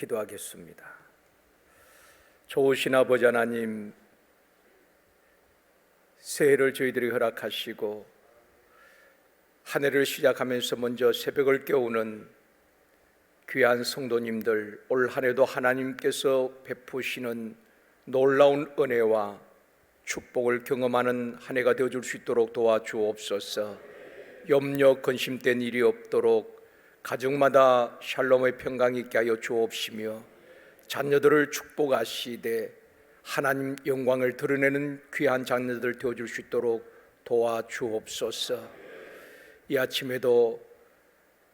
기도하겠습니다. 좋으신 아버지 하나님, 새해를 저희들이 허락하시고 한 해를 시작하면서 먼저 새벽을 깨우는 귀한 성도님들, 올 한 해도 하나님께서 베푸시는 놀라운 은혜와 축복을 경험하는 한 해가 되어줄 수 있도록 도와주옵소서. 염려 근심된 일이 없도록 가정마다 샬롬의 평강이 있게 하여 주옵시며, 자녀들을 축복하시되 하나님 영광을 드러내는 귀한 자녀들 되어줄 수 있도록 도와주옵소서. 이 아침에도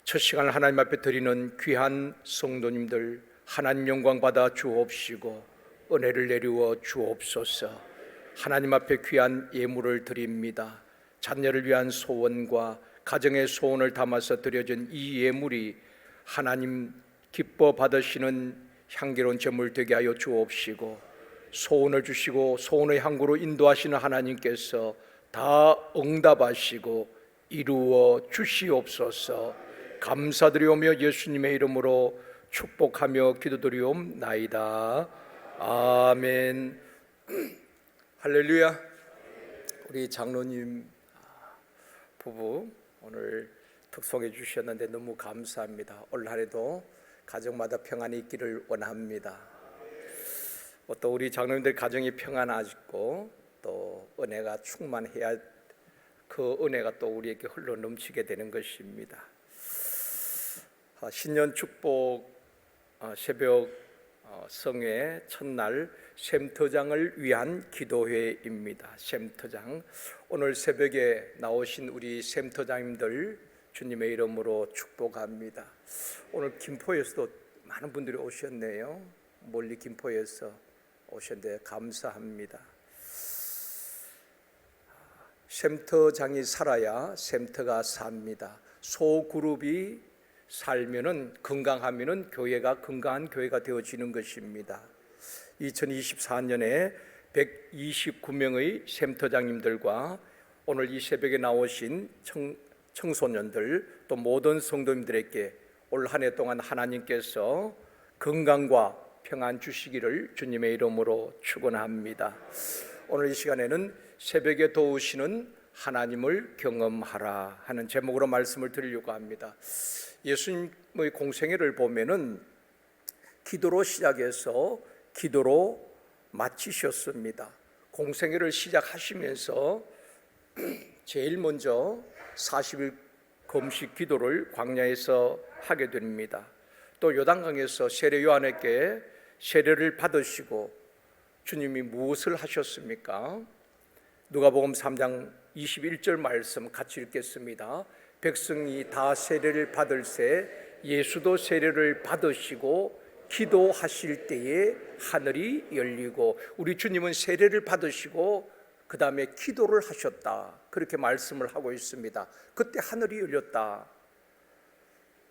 첫 시간을 하나님 앞에 드리는 귀한 성도님들, 하나님 영광 받아 주옵시고 은혜를 내리워 주옵소서. 하나님 앞에 귀한 예물을 드립니다. 자녀를 위한 소원과 가정의 소원을 담아서 드려진 이 예물이 하나님 기뻐 받으시는 향기로운 제물 되게 하여 주옵시고, 소원을 주시고 소원의 항구로 인도하시는 하나님께서 다 응답하시고 이루어 주시옵소서. 감사드리오며 예수님의 이름으로 축복하며 기도드리옵나이다. 아멘. 할렐루야. 우리 장로님 부부 오늘 특송해 주셨는데 너무 감사합니다. 올 한해도 가정마다 평안이 있기를 원합니다. 또 우리 장로님들 가정이 평안하시고 또 은혜가 충만해야 그 은혜가 또 우리에게 흘러 넘치게 되는 것입니다. 신년 축복 새벽 성회 첫날 샘터장을 위한 기도회입니다. 샘터장, 오늘 새벽에 나오신 우리 샘터장님들 주님의 이름으로 축복합니다. 오늘 김포에서도 많은 분들이 오셨네요. 멀리 김포에서 오셨는데 감사합니다. 샘터장이 살아야 샘터가 삽니다. 소그룹이 살면은, 건강하면은 교회가 건강한 교회가 되어지는 것입니다. 2024년에 129명의 샘터장님들과 오늘 이 새벽에 나오신 청소년들, 또 모든 성도님들에게 올 한 해 동안 하나님께서 건강과 평안 주시기를 주님의 이름으로 축원합니다. 오늘 이 시간에는 새벽에 도우시는 하나님을 경험하라 하는 제목으로 말씀을 드리려고 합니다. 예수님의 공생애를 보면은 기도로 시작해서 기도로 마치셨습니다. 공생애를 시작하시면서 제일 먼저 40일 금식 기도를 광야에서 하게 됩니다. 또 요단강에서 세례 요한에게 세례를 받으시고 주님이 무엇을 하셨습니까? 누가복음 3장 21절 말씀 같이 읽겠습니다. 백성이 다 세례를 받을새 예수도 세례를 받으시고 기도하실 때에 하늘이 열리고, 우리 주님은 세례를 받으시고 그 다음에 기도를 하셨다, 그렇게 말씀을 하고 있습니다. 그때 하늘이 열렸다.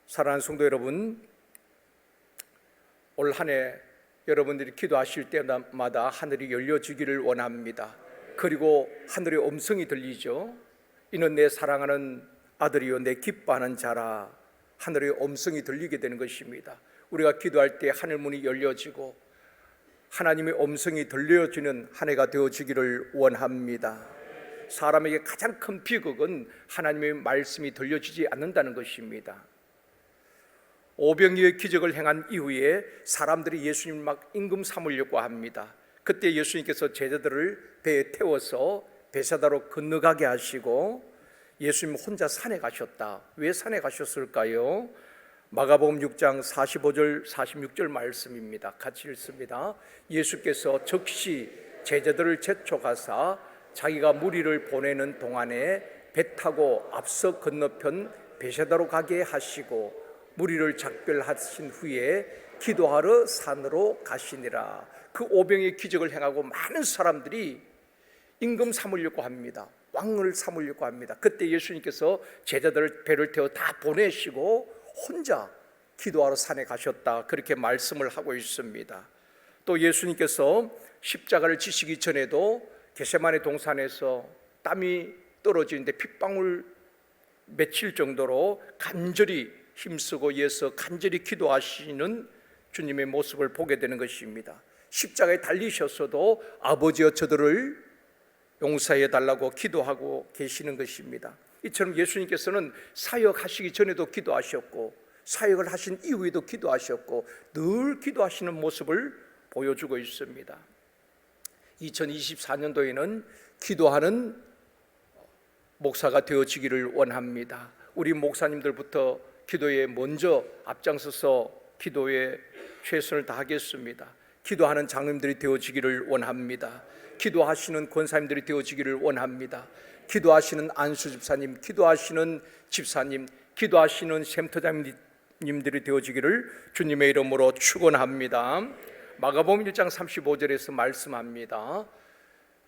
사랑하는 성도 여러분, 올 한 해 여러분들이 기도하실 때마다 하늘이 열려지기를 원합니다. 그리고 하늘의 음성이 들리죠. 이는 내 사랑하는 아들이요 내 기뻐하는 자라. 하늘의 음성이 들리게 되는 것입니다. 우리가 기도할 때 하늘 문이 열려지고 하나님의 음성이 들려지는 한 해가 되어지기를 원합니다. 사람에게 가장 큰 비극은 하나님의 말씀이 들려지지 않는다는 것입니다. 오병이어의 기적을 행한 이후에 사람들이 예수님을 막 임금 삼으려고 합니다. 그때 예수님께서 제자들을 배에 태워서 베사다로 건너가게 하시고 예수님 혼자 산에 가셨다. 왜 산에 가셨을까요? 마가복음 6장 45절 46절 말씀입니다. 같이 읽습니다. 예수께서 즉시 제자들을 재촉하사 자기가 무리를 보내는 동안에 배 타고 앞서 건너편 베사다로 가게 하시고 무리를 작별하신 후에 기도하러 산으로 가시니라. 그 오병의 기적을 행하고 많은 사람들이 임금 삼으려고 합니다. 왕을 삼으려고 합니다. 그때 예수님께서 제자들을 배를 태워 다 보내시고 혼자 기도하러 산에 가셨다, 그렇게 말씀을 하고 있습니다. 또 예수님께서 십자가를 지시기 전에도 겟세마네 동산에서 땀이 떨어지는데 핏방울 맺힐 정도로 간절히 힘쓰고 예서 간절히 기도하시는 주님의 모습을 보게 되는 것입니다. 십자가에 달리셨어도 아버지여 저들을 용서해 달라고 기도하고 계시는 것입니다. 이처럼 예수님께서는 사역하시기 전에도 기도하셨고 사역을 하신 이후에도 기도하셨고 늘 기도하시는 모습을 보여주고 있습니다. 2024년도에는 기도하는 목사가 되어지기를 원합니다. 우리 목사님들부터 기도에 먼저 앞장서서 기도에 최선을 다하겠습니다. 기도하는 장로님들이 되어지기를 원합니다. 기도하시는 권사님들이 되어지기를 원합니다. 기도하시는 안수 집사님, 기도하시는 집사님, 기도하시는 샘터장님들이 되어지기를 주님의 이름으로 축원합니다. 마가복음 1장 35절에서 말씀합니다.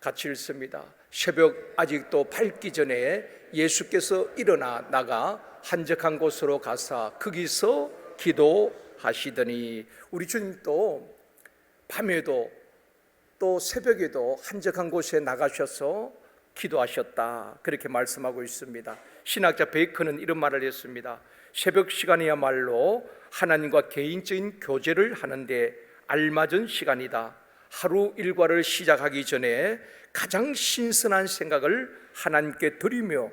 같이 읽습니다. 새벽 아직도 밝기 전에 예수께서 일어나 나가 한적한 곳으로 가사 거기서 기도하시더니, 우리 주님도 밤에도 또 새벽에도 한적한 곳에 나가셔서 기도하셨다, 그렇게 말씀하고 있습니다. 신학자 베이컨은 이런 말을 했습니다. 새벽 시간이야말로 하나님과 개인적인 교제를 하는데 알맞은 시간이다. 하루 일과를 시작하기 전에 가장 신선한 생각을 하나님께 드리며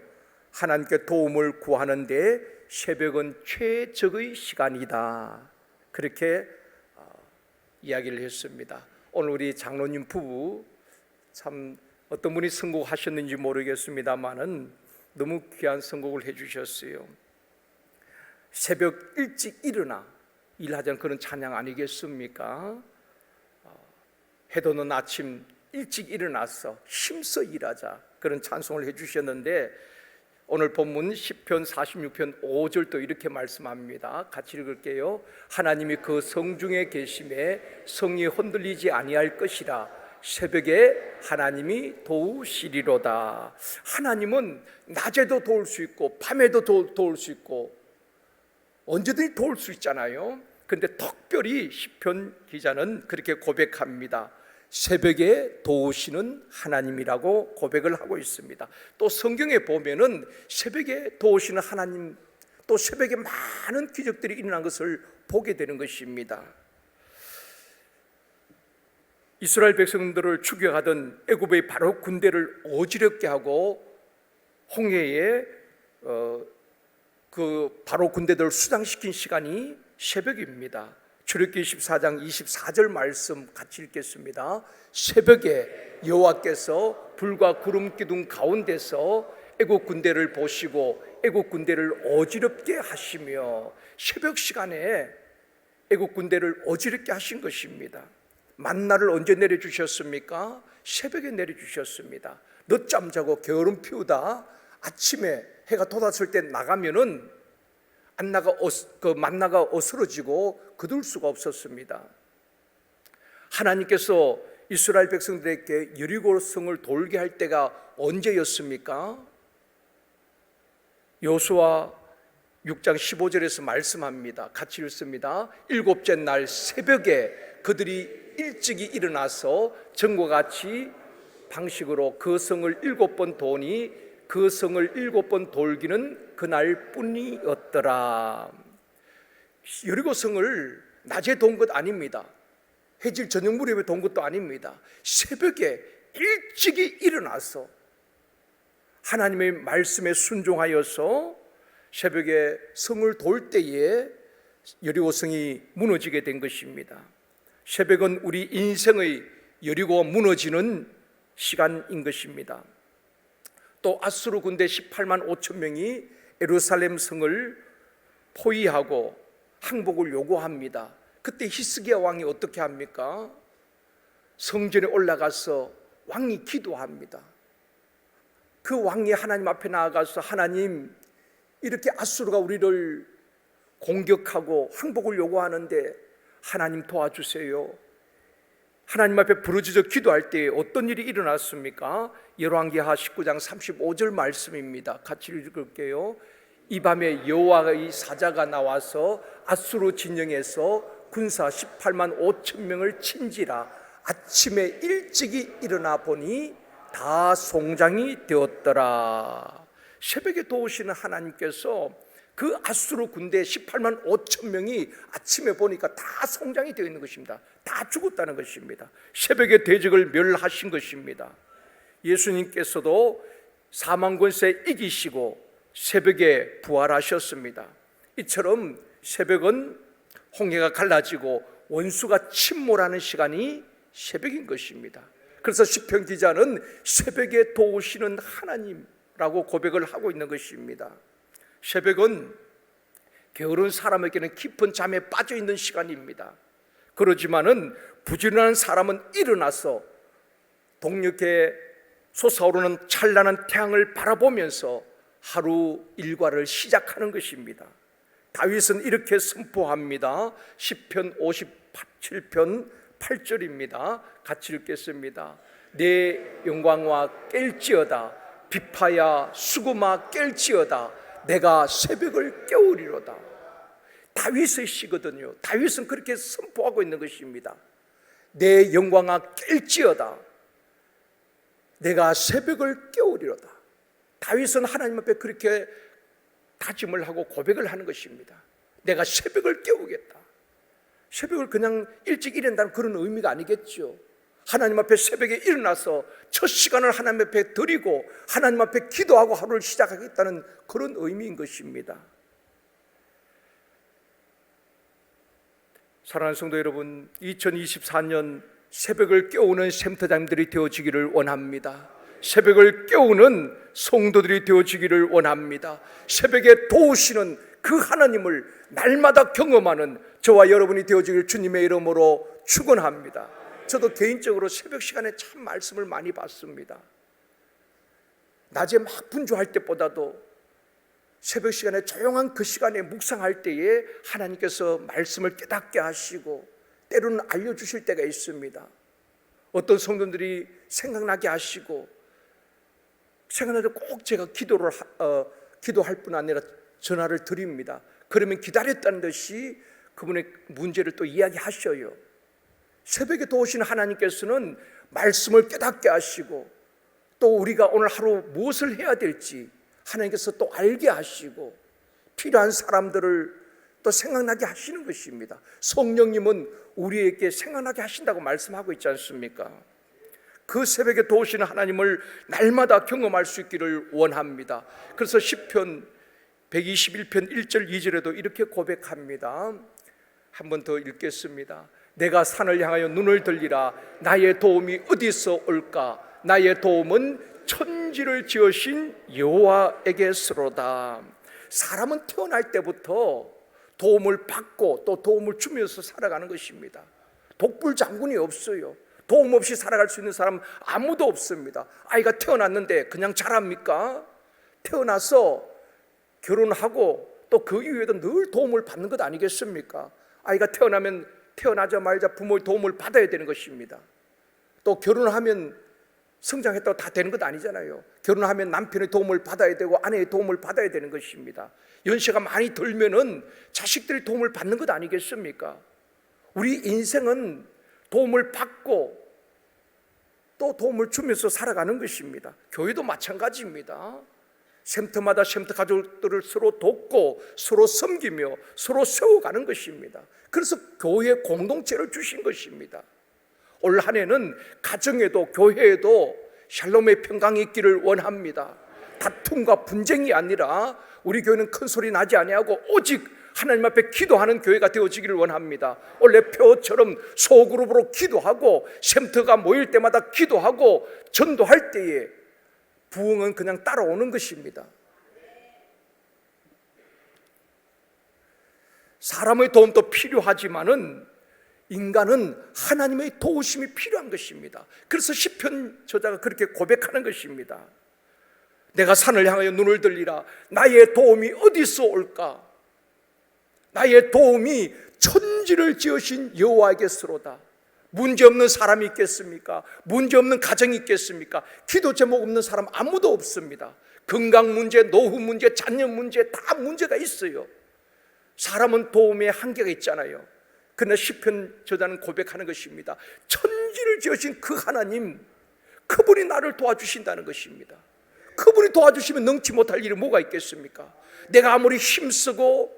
하나님께 도움을 구하는데 새벽은 최적의 시간이다, 그렇게 이야기를 했습니다. 오늘 우리 장로님 부부 참 어떤 분이 선곡하셨는지 모르겠습니다만은 너무 귀한 선곡을 해주셨어요. 새벽 일찍 일어나 일하자는 그런 찬양 아니겠습니까? 해돋는 아침 일찍 일어나서 힘써 일하자, 그런 찬송을 해주셨는데 오늘 본문 시편 46편 5절도 이렇게 말씀합니다. 같이 읽을게요. 하나님이 그 성중에 계심에 성이 흔들리지 아니할 것이라. 새벽에 하나님이 도우시리로다. 하나님은 낮에도 도울 수 있고 밤에도 도울 수 있고 언제든지 도울 수 있잖아요. 그런데 특별히 시편 기자는 그렇게 고백합니다. 새벽에 도우시는 하나님이라고 고백을 하고 있습니다. 또 성경에 보면은 새벽에 도우시는 하나님, 또 새벽에 많은 기적들이 일어난 것을 보게 되는 것입니다. 이스라엘 백성들을 추격하던 애굽의 바로 군대를 어지럽게 하고 홍해에 그 바로 군대들을 수장시킨 시간이 새벽입니다. 출애굽기 14장 24절 말씀 같이 읽겠습니다. 새벽에 여호와께서 불과 구름 기둥 가운데서 애굽 군대를 보시고 애굽 군대를 어지럽게 하시며, 새벽 시간에 애굽 군대를 어지럽게 하신 것입니다. 만나를 언제 내려주셨습니까? 새벽에 내려주셨습니다. 늦잠 자고 게으름 피우다 아침에 해가 돋았을 때 나가면은 그 만나가 어스러지고 거둘 수가 없었습니다. 하나님께서 이스라엘 백성들에게 여리고 성을 돌게 할 때가 언제였습니까? 여호수아 6장 15절에서 말씀합니다. 같이 읽습니다. 일곱째 날 새벽에 그들이 일찍이 일어나서 전과 같이 방식으로 그 성을 7번 도니 그 성을 7번 돌기는 그날 뿐이었더라. 여리고 성을 낮에 돈 것 아닙니다. 해질 저녁 무렵에 돈 것도 아닙니다. 새벽에 일찍이 일어나서 하나님의 말씀에 순종하여서 새벽에 성을 돌 때에 여리고 성이 무너지게 된 것입니다. 새벽은 우리 인생의 여리고가 무너지는 시간인 것입니다. 또 아수르 군대 18만 5천 명이 예루살렘 성을 포위하고 항복을 요구합니다. 그때 히스기야 왕이 어떻게 합니까? 성전에 올라가서 왕이 기도합니다. 그 왕이 하나님 앞에 나아가서, 하나님, 이렇게 아수르가 우리를 공격하고 항복을 요구하는데 하나님 도와주세요. 하나님 앞에 부르짖어 기도할 때 어떤 일이 일어났습니까? 열왕기하 19장 35절 말씀입니다. 같이 읽을게요. 이 밤에 여호와의 사자가 나와서 아수르 진영에서 군사 18만 5천 명을 친지라. 아침에 일찍이 일어나 보니 다 송장이 되었더라. 새벽에 도우시는 하나님께서 그 아수르 군대 18만 5천 명이 아침에 보니까 다 성장이 되어 있는 것입니다. 다 죽었다는 것입니다. 새벽에 대적을 멸하신 것입니다. 예수님께서도 사망 권세 이기시고 새벽에 부활하셨습니다. 이처럼 새벽은 홍해가 갈라지고 원수가 침몰하는 시간이 새벽인 것입니다. 그래서 시편 기자는 새벽에 도우시는 하나님라고 고백을 하고 있는 것입니다. 새벽은 게으른 사람에게는 깊은 잠에 빠져 있는 시간입니다. 그러지만은 부지런한 사람은 일어나서 동력에 솟아오르는 찬란한 태양을 바라보면서 하루 일과를 시작하는 것입니다. 다윗은 이렇게 선포합니다. 시편 57편 8절입니다. 같이 읽겠습니다. 내 영광과 깰지어다. 비파야 수금아 깰지어다. 내가 새벽을 깨우리로다. 다윗의 시거든요. 다윗은 그렇게 선포하고 있는 것입니다. 내 영광아 깰지어다. 내가 새벽을 깨우리로다. 다윗은 하나님 앞에 그렇게 다짐을 하고 고백을 하는 것입니다. 내가 새벽을 깨우겠다. 새벽을 그냥 일찍 일어난다는 그런 의미가 아니겠죠. 하나님 앞에 새벽에 일어나서 첫 시간을 하나님 앞에 드리고 하나님 앞에 기도하고 하루를 시작하겠다는 그런 의미인 것입니다. 사랑하는 성도 여러분, 2024년 새벽을 깨우는 센터장들이 되어지기를 원합니다. 새벽을 깨우는 성도들이 되어지기를 원합니다. 새벽에 도우시는 그 하나님을 날마다 경험하는 저와 여러분이 되어지길 주님의 이름으로 축원합니다. 저도 개인적으로 새벽 시간에 참 말씀을 많이 받습니다. 낮에 막 분주할 때보다도 새벽 시간에 조용한 그 시간에 묵상할 때에 하나님께서 말씀을 깨닫게 하시고 때로는 알려주실 때가 있습니다. 어떤 성도들이 생각나게 하시고 생각날 때 꼭 제가 기도할 뿐 아니라 전화를 드립니다. 그러면 기다렸다는 듯이 그분의 문제를 또 이야기하셔요. 새벽에 도우시는 하나님께서는 말씀을 깨닫게 하시고 또 우리가 오늘 하루 무엇을 해야 될지 하나님께서 또 알게 하시고 필요한 사람들을 또 생각나게 하시는 것입니다. 성령님은 우리에게 생각나게 하신다고 말씀하고 있지 않습니까? 그 새벽에 도우시는 하나님을 날마다 경험할 수 있기를 원합니다. 그래서 시편 121편 1절 2절에도 이렇게 고백합니다. 한 번 더 읽겠습니다. 내가 산을 향하여 눈을 들리라. 나의 도움이 어디서 올까? 나의 도움은 천지를 지으신 여호와에게서로다. 사람은 태어날 때부터 도움을 받고 또 도움을 주면서 살아가는 것입니다. 독불장군이 없어요. 도움 없이 살아갈 수 있는 사람 아무도 없습니다. 아이가 태어났는데 그냥 자랍니까? 태어나서 결혼하고 또 그 이후에도 늘 도움을 받는 것 아니겠습니까? 아이가 태어나면 태어나자마자 부모의 도움을 받아야 되는 것입니다. 또 결혼하면 성장했다고 다 되는 것 아니잖아요. 결혼하면 남편의 도움을 받아야 되고 아내의 도움을 받아야 되는 것입니다. 연세가 많이 들면은 자식들의 도움을 받는 것 아니겠습니까? 우리 인생은 도움을 받고 또 도움을 주면서 살아가는 것입니다. 교회도 마찬가지입니다. 샘터마다 샘터 가족들을 서로 돕고 서로 섬기며 서로 세워가는 것입니다. 그래서 교회 공동체를 주신 것입니다. 올 한 해는 가정에도 교회에도 샬롬의 평강이 있기를 원합니다. 다툼과 분쟁이 아니라 우리 교회는 큰 소리 나지 아니하고 오직 하나님 앞에 기도하는 교회가 되어지기를 원합니다. 원래 표처럼 소그룹으로 기도하고 샘터가 모일 때마다 기도하고 전도할 때에 부흥은 그냥 따라오는 것입니다. 사람의 도움도 필요하지만은 인간은 하나님의 도우심이 필요한 것입니다. 그래서 시편 저자가 그렇게 고백하는 것입니다. 내가 산을 향하여 눈을 들리라. 나의 도움이 어디서 올까? 나의 도움이 천지를 지으신 여호와에게서로다. 문제없는 사람이 있겠습니까? 문제없는 가정이 있겠습니까? 기도 제목 없는 사람 아무도 없습니다. 건강 문제, 노후 문제, 자녀 문제 다 문제가 있어요. 사람은 도움에 한계가 있잖아요. 그러나 시편 저자는 고백하는 것입니다. 천지를 지으신 그 하나님, 그분이 나를 도와주신다는 것입니다. 그분이 도와주시면 능치 못할 일이 뭐가 있겠습니까? 내가 아무리 힘쓰고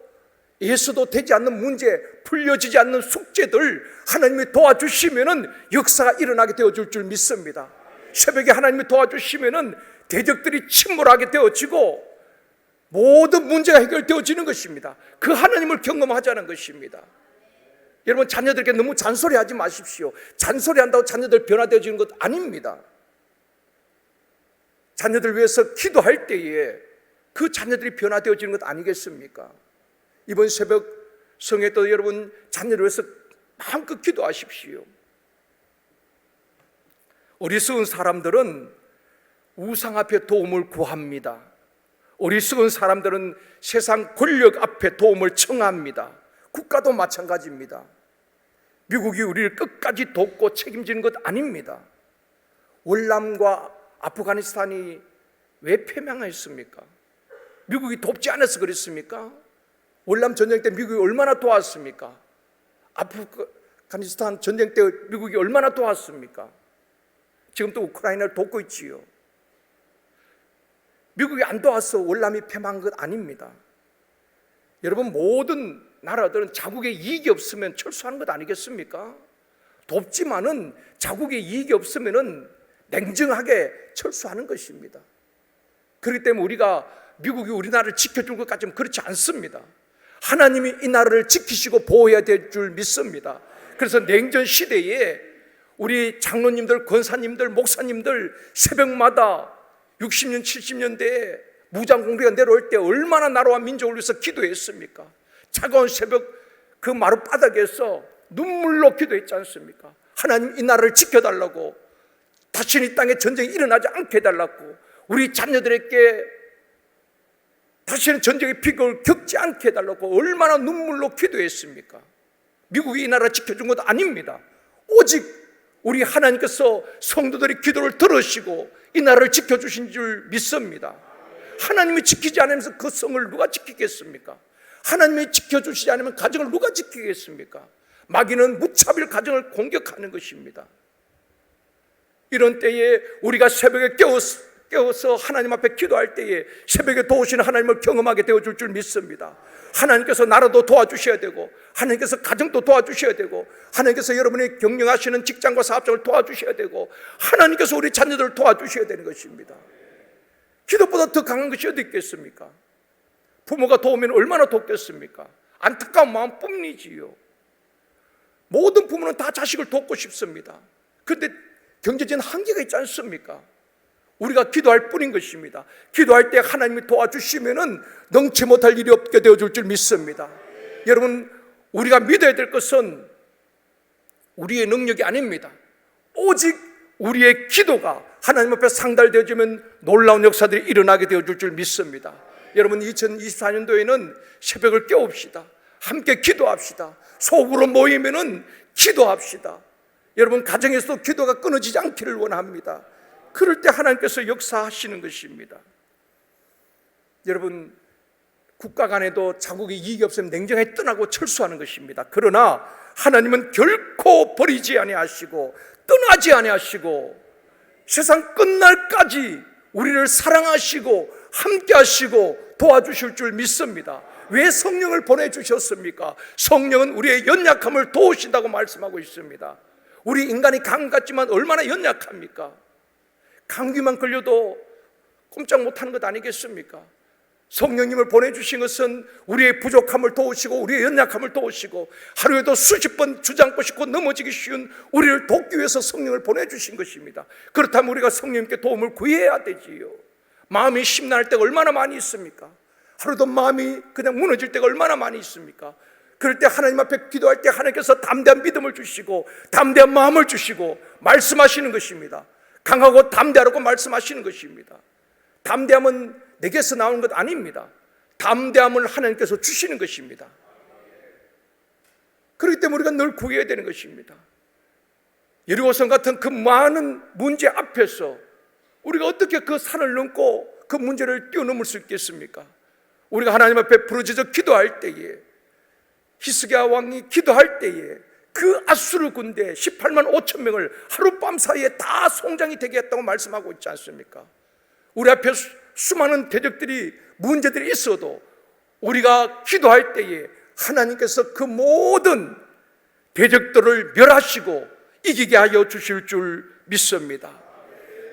예수도 되지 않는 문제, 풀려지지 않는 숙제들 하나님이 도와주시면은 역사가 일어나게 되어줄 줄 믿습니다. 새벽에 하나님이 도와주시면은 대적들이 침몰하게 되어지고 모든 문제가 해결되어지는 것입니다. 그 하나님을 경험하자는 것입니다. 여러분, 자녀들에게 너무 잔소리하지 마십시오. 잔소리한다고 자녀들 변화되어지는 것 아닙니다. 자녀들 위해서 기도할 때에 그 자녀들이 변화되어지는 것 아니겠습니까? 이번 새벽 성회도 여러분 자녀를 위해서 마음껏 기도하십시오. 어리석은 사람들은 우상 앞에 도움을 구합니다. 어리석은 사람들은 세상 권력 앞에 도움을 청합니다. 국가도 마찬가지입니다. 미국이 우리를 끝까지 돕고 책임지는 것 아닙니다. 월남과 아프가니스탄이 왜 패망했습니까? 미국이 돕지 않아서 그랬습니까? 월남 전쟁 때 미국이 얼마나 도왔습니까? 아프가니스탄 전쟁 때 미국이 얼마나 도왔습니까? 지금 또 우크라이나를 돕고 있지요. 미국이 안 도와서 월남이 패망한 것 아닙니다. 여러분, 모든 나라들은 자국의 이익이 없으면 철수하는 것 아니겠습니까? 돕지만은 자국의 이익이 없으면은 냉정하게 철수하는 것입니다. 그렇기 때문에 우리가 미국이 우리나라를 지켜줄 것까지는 그렇지 않습니다. 하나님이 이 나라를 지키시고 보호해야 될 줄 믿습니다. 그래서 냉전 시대에 우리 장로님들, 권사님들, 목사님들 새벽마다 60년, 70년대에 무장공비가 내려올 때 얼마나 나라와 민족을 위해서 기도했습니까? 차가운 새벽 그 마룻바닥에서 눈물로 기도했지 않습니까? 하나님, 이 나라를 지켜달라고, 다시는 이 땅에 전쟁이 일어나지 않게 해달라고, 우리 자녀들에게 다시는 전쟁의 비극을 겪지 않게 해달라고 얼마나 눈물로 기도했습니까? 미국이 이 나라 지켜준 것 아닙니다. 오직 우리 하나님께서 성도들의 기도를 들으시고 이 나라를 지켜주신 줄 믿습니다. 하나님이 지키지 않으면서 그 성을 누가 지키겠습니까? 하나님이 지켜주시지 않으면 가정을 누가 지키겠습니까? 마귀는 무차별 가정을 공격하는 것입니다. 이런 때에 우리가 새벽에 깨워서 하나님 앞에 기도할 때에 새벽에 도우시는 하나님을 경험하게 되어줄 줄 믿습니다. 하나님께서 나라도 도와주셔야 되고, 하나님께서 가정도 도와주셔야 되고, 하나님께서 여러분이 경영하시는 직장과 사업장을 도와주셔야 되고, 하나님께서 우리 자녀들을 도와주셔야 되는 것입니다. 기도보다 더 강한 것이 어디 있겠습니까? 부모가 도우면 얼마나 돕겠습니까? 안타까운 마음뿐이지요. 모든 부모는 다 자식을 돕고 싶습니다. 그런데 경제적인 한계가 있지 않습니까? 우리가 기도할 뿐인 것입니다. 기도할 때 하나님이 도와주시면은 능치 못할 일이 없게 되어줄 줄 믿습니다. 여러분, 우리가 믿어야 될 것은 우리의 능력이 아닙니다. 오직 우리의 기도가 하나님 앞에 상달되어지면 놀라운 역사들이 일어나게 되어줄 줄 믿습니다. 여러분, 2024년도에는 새벽을 깨웁시다. 함께 기도합시다. 속으로 모이면은 기도합시다. 여러분, 가정에서도 기도가 끊어지지 않기를 원합니다. 그럴 때 하나님께서 역사하시는 것입니다. 여러분, 국가 간에도 자국의 이익이 없으면 냉정하게 떠나고 철수하는 것입니다. 그러나 하나님은 결코 버리지 아니하시고 떠나지 아니하시고 세상 끝날까지 우리를 사랑하시고 함께 하시고 도와주실 줄 믿습니다. 왜 성령을 보내주셨습니까? 성령은 우리의 연약함을 도우신다고 말씀하고 있습니다. 우리 인간이 강 같지만 얼마나 연약합니까? 감기만 걸려도 꼼짝 못하는 것 아니겠습니까? 성령님을 보내주신 것은 우리의 부족함을 도우시고 우리의 연약함을 도우시고 하루에도 수십 번 주저앉고 싶고 넘어지기 쉬운 우리를 돕기 위해서 성령을 보내주신 것입니다. 그렇다면 우리가 성령님께 도움을 구해야 되지요. 마음이 심란할 때가 얼마나 많이 있습니까? 하루도 마음이 그냥 무너질 때가 얼마나 많이 있습니까? 그럴 때 하나님 앞에 기도할 때 하나님께서 담대한 믿음을 주시고 담대한 마음을 주시고 말씀하시는 것입니다. 강하고 담대하라고 말씀하시는 것입니다. 담대함은 내게서 나오는 것 아닙니다. 담대함을 하나님께서 주시는 것입니다. 그렇기 때문에 우리가 늘 구해야 되는 것입니다. 여리고성 같은 그 많은 문제 앞에서 우리가 어떻게 그 산을 넘고 그 문제를 뛰어넘을 수 있겠습니까? 우리가 하나님 앞에 부르짖어 기도할 때에, 히스기야 왕이 기도할 때에 그 아수르 군대 18만 5천 명을 하룻밤 사이에 다 송장이 되게 했다고 말씀하고 있지 않습니까? 우리 앞에 수많은 대적들이 문제들이 있어도 우리가 기도할 때에 하나님께서 그 모든 대적들을 멸하시고 이기게 하여 주실 줄 믿습니다.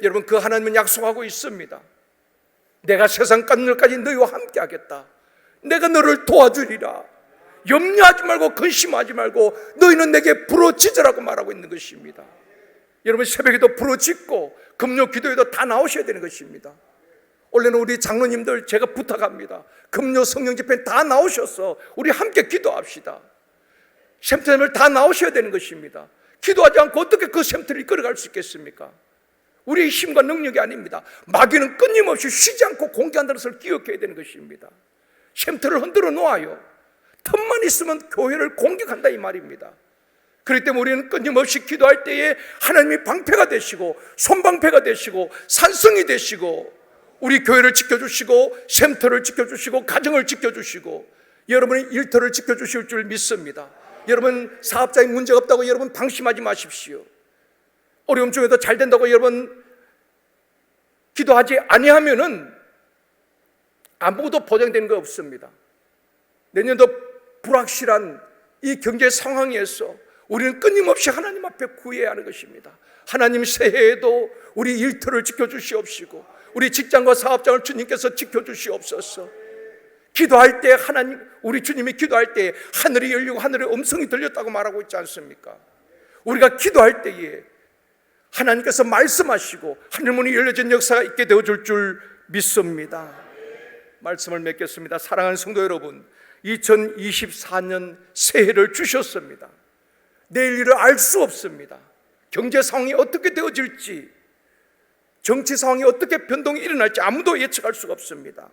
여러분, 그 하나님은 약속하고 있습니다. 내가 세상 끝날까지 너희와 함께 하겠다. 내가 너를 도와주리라. 염려하지 말고 근심하지 말고 너희는 내게 부르짖으라고 말하고 있는 것입니다. 여러분, 새벽에도 부르짖고 금요 기도에도 다 나오셔야 되는 것입니다. 원래는 우리 장로님들 제가 부탁합니다. 금요 성령 집회 다 나오셔서 우리 함께 기도합시다. 샘터를 다 나오셔야 되는 것입니다. 기도하지 않고 어떻게 그 샘터를 이끌어갈 수 있겠습니까? 우리의 힘과 능력이 아닙니다. 마귀는 끊임없이 쉬지 않고 공개한다는 것을 기억해야 되는 것입니다. 샘터를 흔들어 놓아요. 틈만 있으면 교회를 공격한다 이 말입니다. 그렇기 때문에 우리는 끊임없이 기도할 때에 하나님이 방패가 되시고 손방패가 되시고 산성이 되시고 우리 교회를 지켜주시고 샘터를 지켜주시고 가정을 지켜주시고 여러분의 일터를 지켜주실 줄 믿습니다. 여러분, 사업자에 문제가 없다고 여러분 방심하지 마십시오. 어려움 중에도 잘 된다고 여러분 기도하지 아니하면은 아무것도 보장되는 거 없습니다. 내년도 불확실한 이 경제 상황에서 우리는 끊임없이 하나님 앞에 구해야 하는 것입니다. 하나님, 새해에도 우리 일터를 지켜주시옵시고 우리 직장과 사업장을 주님께서 지켜주시옵소서. 기도할 때 하나님, 우리 주님이 기도할 때 하늘이 열리고 하늘의 음성이 들렸다고 말하고 있지 않습니까? 우리가 기도할 때에 하나님께서 말씀하시고 하늘문이 열려진 역사가 있게 되어줄 줄 믿습니다. 말씀을 맺겠습니다. 사랑하는 성도 여러분, 2024년 새해를 주셨습니다. 내일 일을 알 수 없습니다. 경제 상황이 어떻게 되어질지, 정치 상황이 어떻게 변동이 일어날지 아무도 예측할 수가 없습니다.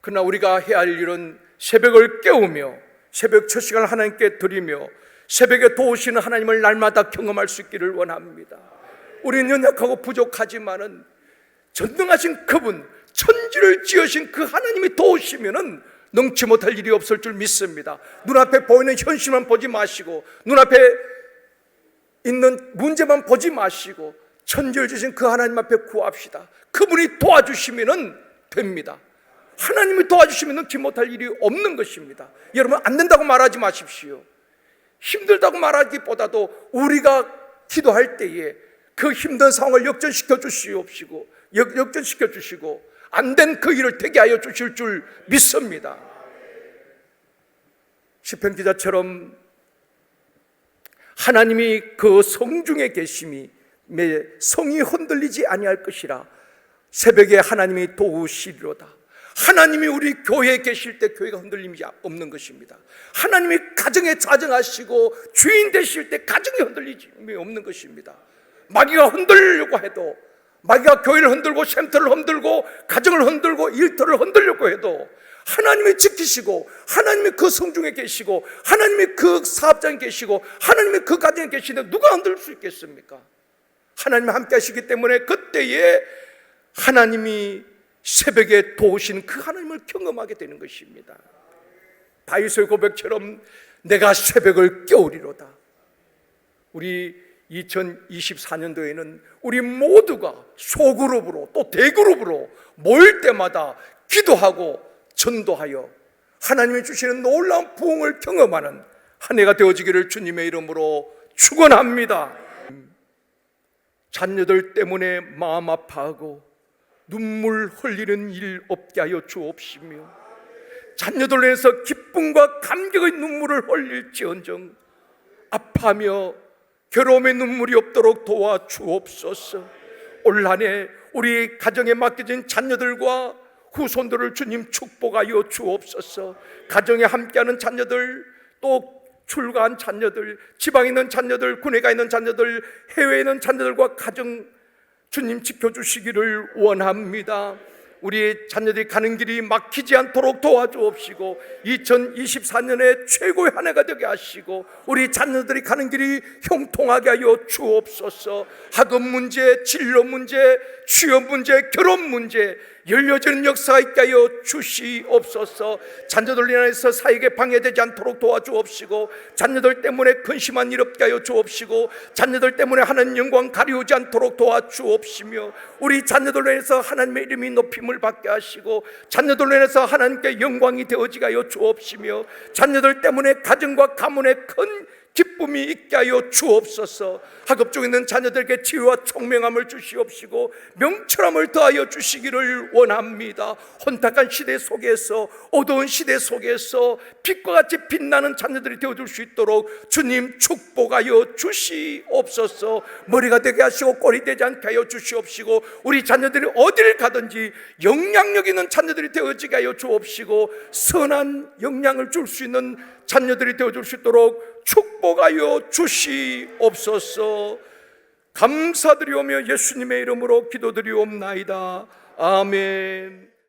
그러나 우리가 해야 할 일은 새벽을 깨우며 새벽 첫 시간을 하나님께 드리며 새벽에 도우시는 하나님을 날마다 경험할 수 있기를 원합니다. 우리는 연약하고 부족하지만은 전능하신 그분, 천지를 지으신 그 하나님이 도우시면은 능치 못할 일이 없을 줄 믿습니다. 눈앞에 보이는 현실만 보지 마시고 눈앞에 있는 문제만 보지 마시고 천지를 지으신 그 하나님 앞에 구합시다. 그분이 도와주시면은 됩니다. 하나님이 도와주시면 능치 못할 일이 없는 것입니다. 여러분, 안 된다고 말하지 마십시오. 힘들다고 말하기보다도 우리가 기도할 때에 그 힘든 상황을 역전시켜 주시옵시고 역전시켜 주시고 안 된 그 일을 되게 하여 주실 줄 믿습니다. 시편 기자처럼 하나님이 그 성중에 계심이 성이 흔들리지 아니할 것이라 새벽에 하나님이 도우시리로다. 하나님이 우리 교회에 계실 때 교회가 흔들림이 없는 것입니다. 하나님이 가정에 자정하시고 주인 되실 때 가정이 흔들림이 없는 것입니다. 마귀가 흔들려고 해도, 마귀가 교회를 흔들고 샘터를 흔들고 가정을 흔들고 일터를 흔들려고 해도 하나님이 지키시고 하나님이 그 성중에 계시고 하나님이 그 사업장에 계시고 하나님이 그 가정에 계시는데 누가 흔들 수 있겠습니까? 하나님이 함께 하시기 때문에 그때에 하나님이 새벽에 도우신 그 하나님을 경험하게 되는 것입니다. 다윗의 고백처럼 내가 새벽을 깨우리로다. 우리 2024년도에는 우리 모두가 소그룹으로 또 대그룹으로 모일 때마다 기도하고 전도하여 하나님이 주시는 놀라운 부흥을 경험하는 한 해가 되어지기를 주님의 이름으로 축원합니다. 자녀들 때문에 마음 아파하고 눈물 흘리는 일 없게 하여 주옵시며 자녀들로 인해서 기쁨과 감격의 눈물을 흘릴지언정 아파하며 괴로움의 눈물이 없도록 도와주옵소서. 올 한 해 우리 가정에 맡겨진 자녀들과 후손들을 주님 축복하여 주옵소서. 가정에 함께하는 자녀들, 또 출가한 자녀들, 지방에 있는 자녀들, 군에 가 있는 자녀들, 해외에 있는 자녀들과 가정 주님 지켜주시기를 원합니다. 우리 자녀들이 가는 길이 막히지 않도록 도와주옵시고 2024년에 최고의 한 해가 되게 하시고 우리 자녀들이 가는 길이 형통하게 하여 주옵소서. 학업 문제, 진로 문제, 취업 문제, 결혼 문제, 열려지는 역사가 있게 하여 주시옵소서. 자녀들로 인해서 사역에 방해되지 않도록 도와주옵시고, 자녀들 때문에 근심한 일 없게 하여 주옵시고, 자녀들 때문에 하나님 영광 가리우지 않도록 도와주옵시며, 우리 자녀들로 인해서 하나님의 이름이 높임을 받게 하시고, 자녀들로 인해서 하나님께 영광이 되어지게 하여 주옵시며, 자녀들 때문에 가정과 가문에 큰 기쁨이 있게 하여 주옵소서. 학업 중에 있는 자녀들에게 지혜와 총명함을 주시옵시고 명철함을 더하여 주시기를 원합니다. 혼탁한 시대 속에서, 어두운 시대 속에서 빛과 같이 빛나는 자녀들이 되어줄 수 있도록 주님 축복하여 주시옵소서. 머리가 되게 하시고 꼬리 되지 않게 하여 주시옵시고, 우리 자녀들이 어디를 가든지 영향력 있는 자녀들이 되어지게 하여 주옵시고, 선한 영향을 줄 수 있는 자녀들이 되어줄 수 있도록 축복하여 주시옵소서. 감사드리오며 예수님의 이름으로 기도드리옵나이다. 아멘.